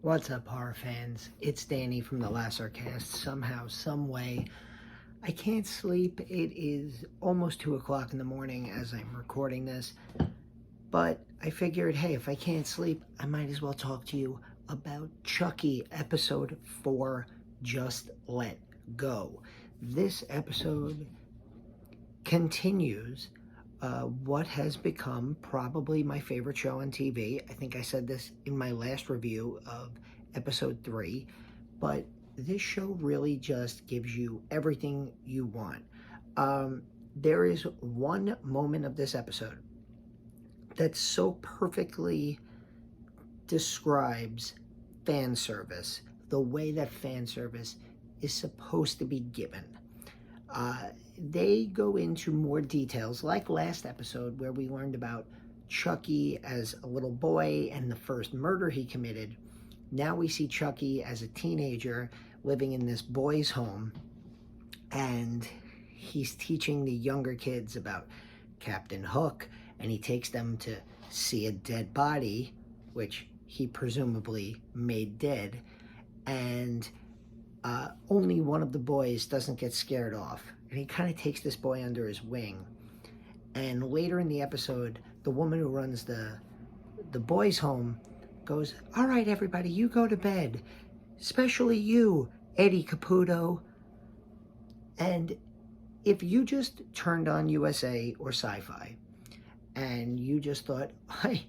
What's up, horror fans? It's Danny from the Lassercast. Somehow, some way, I can't sleep. It is almost 2 o'clock in the morning as I'm recording this. But I figured, hey, if I can't sleep, I might as well talk to you about Chucky episode 4, Just Let Go. This episode continues what has become probably my favorite show on TV. I think I said this in my last review of episode 3, but this show really just gives you everything you want. There is one moment of this episode that so perfectly describes fan service, the way that fan service is supposed to be given. They go into more details, like last episode where we learned about Chucky as a little boy and the first murder he committed. Now we see Chucky as a teenager living in this boys' home, and he's teaching the younger kids about Captain Hook, and he takes them to see a dead body, which he presumably made dead, and only one of the boys doesn't get scared off. And he kind of takes this boy under his wing. And later in the episode, the woman who runs the boys' home goes, "All right, everybody, you go to bed. Especially you, Eddie Caputo." And if you just turned on USA or SYFY and you just thought, "Hey,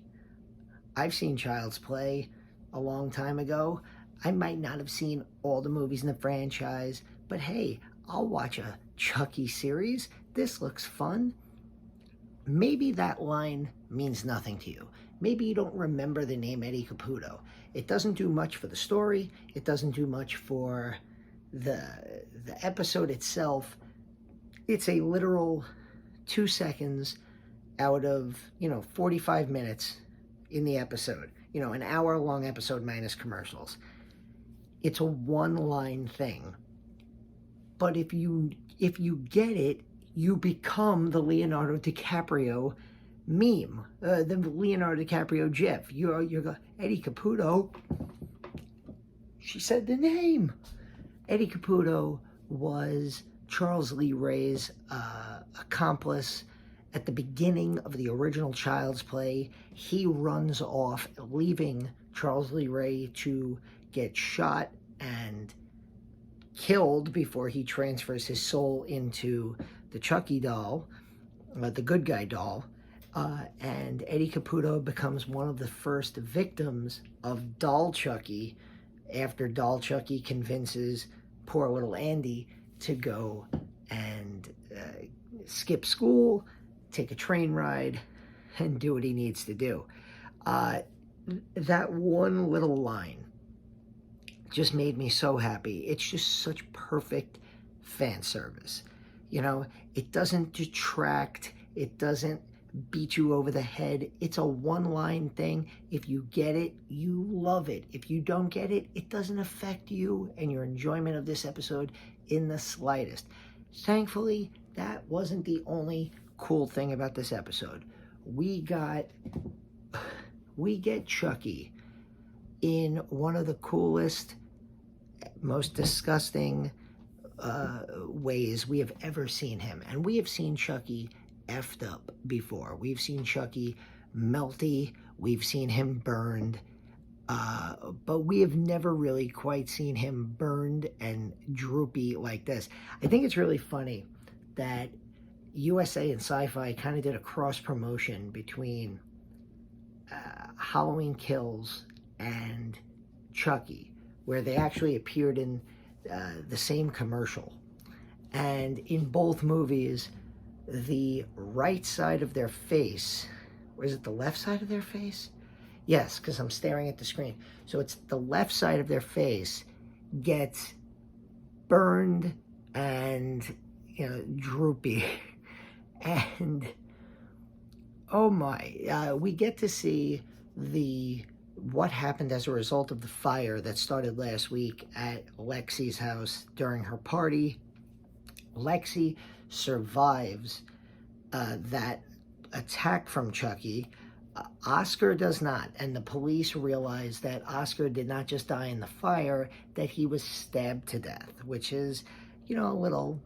I've seen Child's Play a long time ago. I might not have seen all the movies in the franchise, but hey, I'll watch a Chucky series. This looks fun." Maybe that line means nothing to you. Maybe you don't remember the name Eddie Caputo. It doesn't do much for the story. It doesn't do much for the episode itself. It's a literal 2 seconds out of, 45 minutes in the episode. An hour-long episode minus commercials. It's a one-line thing. But if you get it, you become the Leonardo DiCaprio meme, the Leonardo DiCaprio gif. You're Eddie Caputo. She said the name. Eddie Caputo was Charles Lee Ray's accomplice at the beginning of the original Child's Play. He runs off, leaving Charles Lee Ray to get shot and killed before he transfers his soul into the Chucky doll, the good guy doll, and Eddie Caputo becomes one of the first victims of Doll Chucky after Doll Chucky convinces poor little Andy to go and skip school, take a train ride, and do what he needs to do. That one little line just made me so happy. It's just such perfect fan service. It doesn't detract. It doesn't beat you over the head. It's a one-line thing. If you get it, you love it. If you don't get it, it doesn't affect you and your enjoyment of this episode in the slightest. Thankfully, that wasn't the only cool thing about this episode. We get Chucky in one of the coolest, most disgusting ways we have ever seen him. And we have seen Chucky effed up before. We've seen Chucky melty. We've seen him burned. But we have never really quite seen him burned and droopy like this. I think it's really funny that USA and SYFY kind of did a cross-promotion between Halloween Kills and Chucky, where they actually appeared in the same commercial. And in both movies, the right side of their face, or is it the left side of their face? Yes, because I'm staring at the screen. So it's the left side of their face gets burned and, droopy. And, oh my, we get to see what happened as a result of the fire that started last week at Lexy's house during her party. Lexy survives that attack from Chucky, Oscar does not, and the police realize that Oscar did not just die in the fire, that he was stabbed to death, which is, a little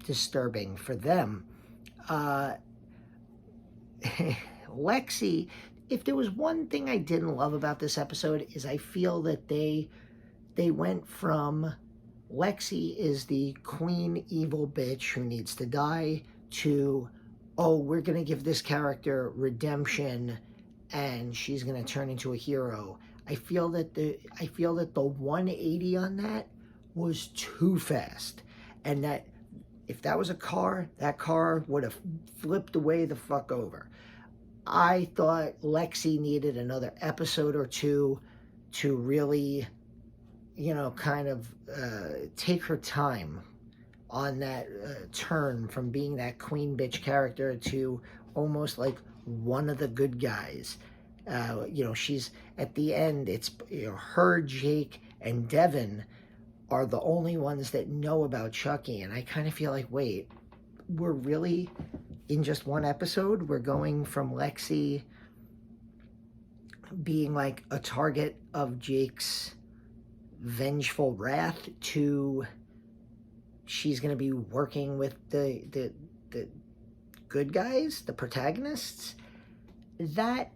disturbing for them. Lexy, if there was one thing I didn't love about this episode, is I feel that they went from Lexy is the queen evil bitch who needs to die to, oh, we're going to give this character redemption and she's going to turn into a hero. I feel that the 180 on that was too fast, and that if that was a car, that car would have flipped away the fuck over. I thought Lexy needed another episode or two to really, kind of take her time on that turn from being that queen bitch character to almost like one of the good guys. She's at the end, it's her, Jake, and Devin are the only ones that know about Chucky, and I kind of feel like, wait, we're really in just one episode, we're going from Lexy being like a target of Jake's vengeful wrath to she's going to be working with the good guys, the protagonists. That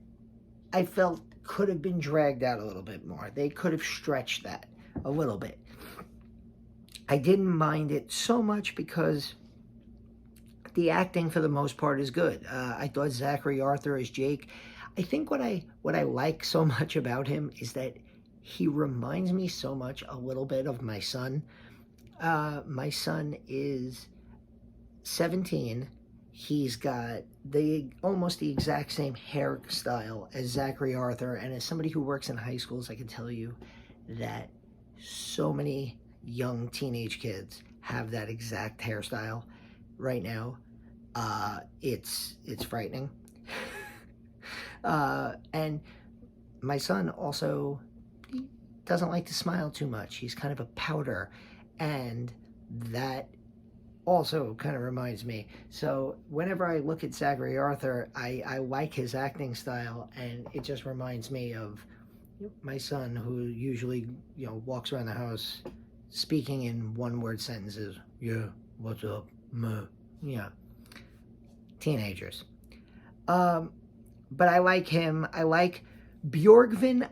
I felt could have been dragged out a little bit more. They could have stretched that a little bit. I didn't mind it so much because the acting for the most part is good. I thought Zachary Arthur as Jake, I think what I like so much about him is that he reminds me so much a little bit of my son. My son is 17. He's got almost the exact same hairstyle as Zachary Arthur, and as somebody who works in high schools, I can tell you that so many young teenage kids have that exact hairstyle right now. It's frightening. And my son also, he doesn't like to smile too much. He's kind of a pouter, and that also kind of reminds me. So whenever I look at Zachary Arthur, I like his acting style, and it just reminds me of my son, who usually, walks around the house speaking in one-word sentences. Yeah, what's up, ma? Yeah, teenagers. But I like him. I like Björgvin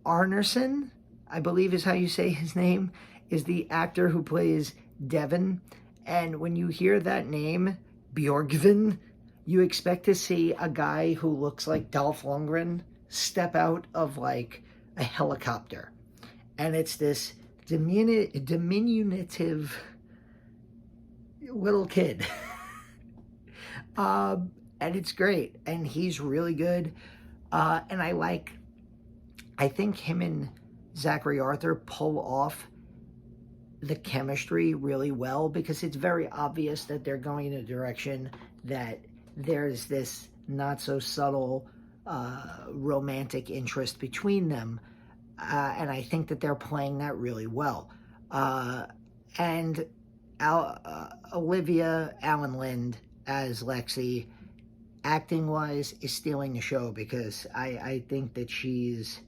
Arnarsson, I believe is how you say his name, is the actor who plays Devin. And when you hear that name, Björgvin, you expect to see a guy who looks like Dolph Lundgren step out of like a helicopter. And it's this diminutive little kid. And it's great. And he's really good. And I think him and Zachary Arthur pull off the chemistry really well, because it's very obvious that they're going in a direction that there's this not so subtle romantic interest between them. And I think that they're playing that really well. And Olivia Allen Lind as Lexy, acting-wise, is stealing the show, because I think that she's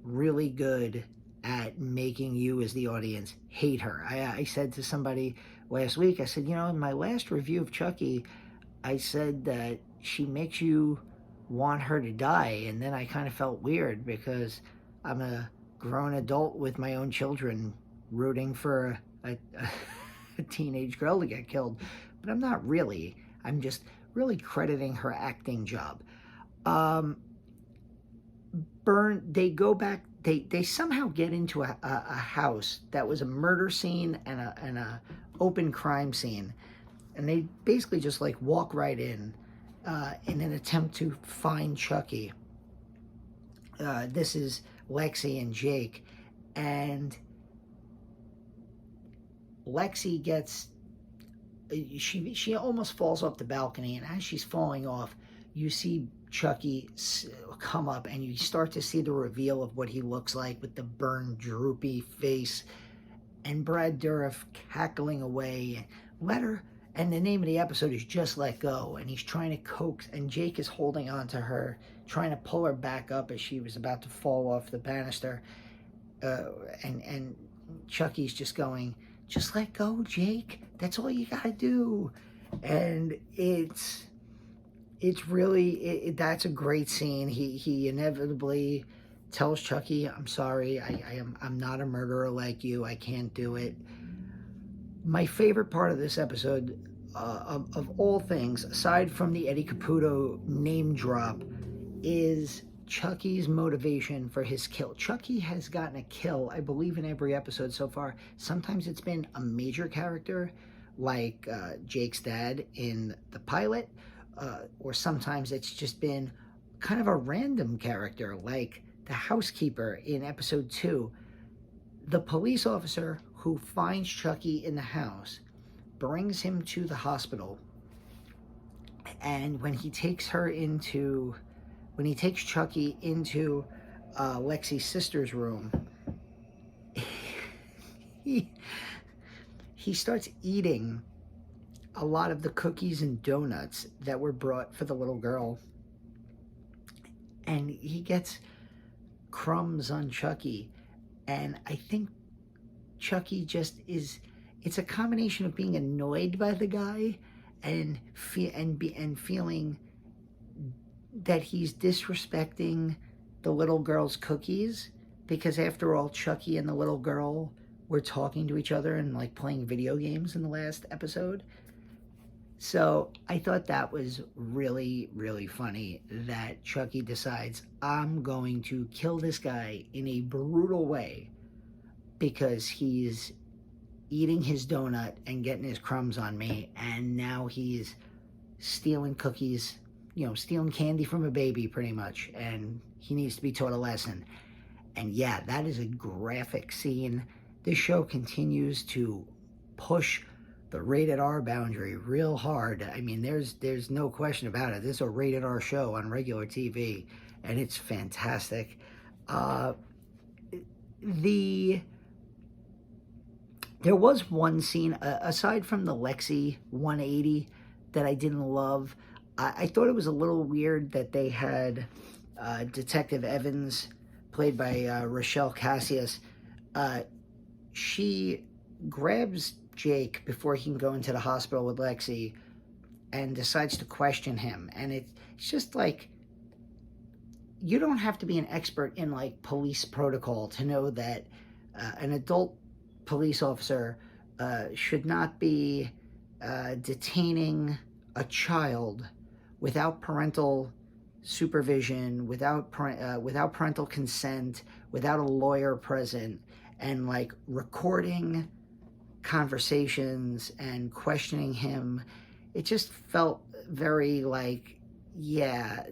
really good at making you as the audience hate her. I said to somebody last week, I said, in my last review of Chucky, I said that she makes you want her to die, and then I kind of felt weird because I'm a grown adult with my own children rooting for a teenage girl to get killed, but I'm not really. I'm just really crediting her acting job. They go back, they somehow get into a house that was a murder scene and a open crime scene, and they basically just like walk right in an attempt to find Chucky. This is Lexy and Jake, and Lexy gets, she almost falls off the balcony, and as she's falling off, you see Chucky come up, and you start to see the reveal of what he looks like with the burned, droopy face, and Brad Dourif cackling away. Let her, And the name of the episode is Just Let Go. And he's trying to coax, and Jake is holding on to her, trying to pull her back up as she was about to fall off the banister. And Chucky's just going, just let go, Jake. That's all you gotta do. And it's really, that's a great scene. He inevitably tells Chucky, I'm sorry, I'm not a murderer like you. I can't do it. My favorite part of this episode, of all things, aside from the Eddie Caputo name drop, is Chucky's motivation for his kill. Chucky has gotten a kill, I believe, in every episode so far. Sometimes it's been a major character, like Jake's dad in the pilot, or sometimes it's just been kind of a random character, like the housekeeper in episode 2. The police officer who finds Chucky in the house brings him to the hospital, and when he takes Chucky into Lexy's sister's room, he starts eating a lot of the cookies and donuts that were brought for the little girl, and he gets crumbs on Chucky. And I think Chucky just is, it's a combination of being annoyed by the guy and feeling that he's disrespecting the little girl's cookies, because after all, Chucky and the little girl were talking to each other and like playing video games in the last episode. So I thought that was really, really funny that Chucky decides, I'm going to kill this guy in a brutal way because he's eating his donut and getting his crumbs on me, and now he's stealing cookies, stealing candy from a baby pretty much, and he needs to be taught a lesson. And yeah, that is a graphic scene. This show continues to push the rated R boundary real hard. I mean, there's no question about it. This is a rated R show on regular TV, and it's fantastic. There was one scene, aside from the Lexy 180, that I didn't love. I thought it was a little weird that they had Detective Evans, played by Rochelle Cassius. She grabs Jake before he can go into the hospital with Lexy and decides to question him. And it's just like, you don't have to be an expert in like police protocol to know that an adult police officer should not be detaining a child without parental supervision, without parental consent, without a lawyer present, and like recording conversations and questioning him. It just felt very like, yeah,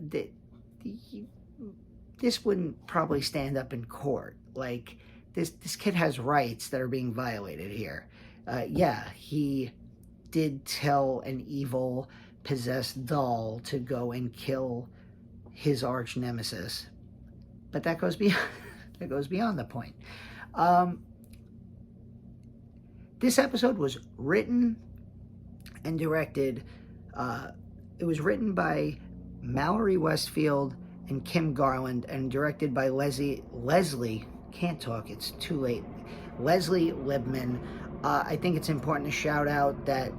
this wouldn't probably stand up in court. Like, this kid has rights that are being violated here. Yeah, he did tell an evil, possessed doll to go and kill his arch nemesis, but that goes beyond the point. This episode was written and directed. It was written by Mallory Westfield and Kim Garland, and directed by Leslie. Can't talk. It's too late. Leslie Libman. I think it's important to shout out that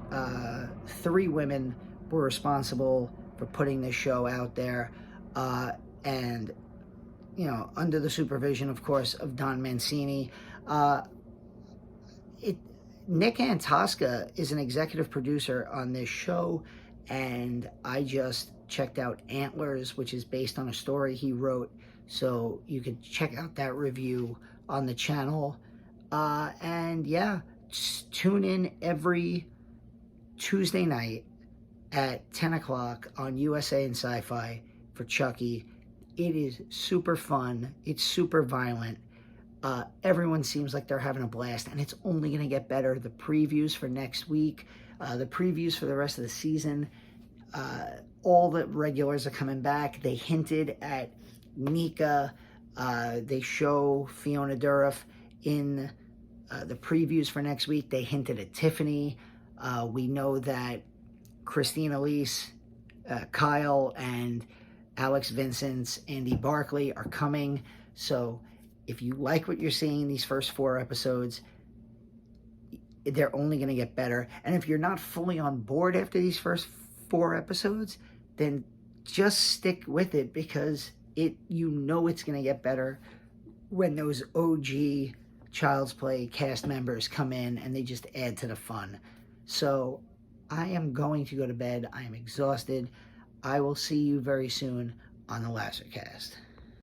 3 women were responsible for putting this show out there, and under the supervision, of course, of Don Mancini. Nick Antosca is an executive producer on this show, and I just checked out Antlers, which is based on a story he wrote, so you can check out that review on the channel. And yeah, tune in every Tuesday night at 10 o'clock on USA and SYFY for Chucky. It is super fun. It's super violent. Everyone seems like they're having a blast, and it's only going to get better. The previews for next week, the previews for the rest of the season, all the regulars are coming back. They hinted at Nika. They show Fiona Dourif in the previews for next week. They hinted at Tiffany. We know that Christine Elise, Kyle, and Alex Vincent's Andy Barkley are coming. So if you like what you're seeing these first 4 episodes, they're only going to get better. And if you're not fully on board after these first 4 episodes, then just stick with it, because you know it's going to get better when those OG Child's Play cast members come in and they just add to the fun. So I am going to go to bed. I am exhausted. I will see you very soon on the Lassercast.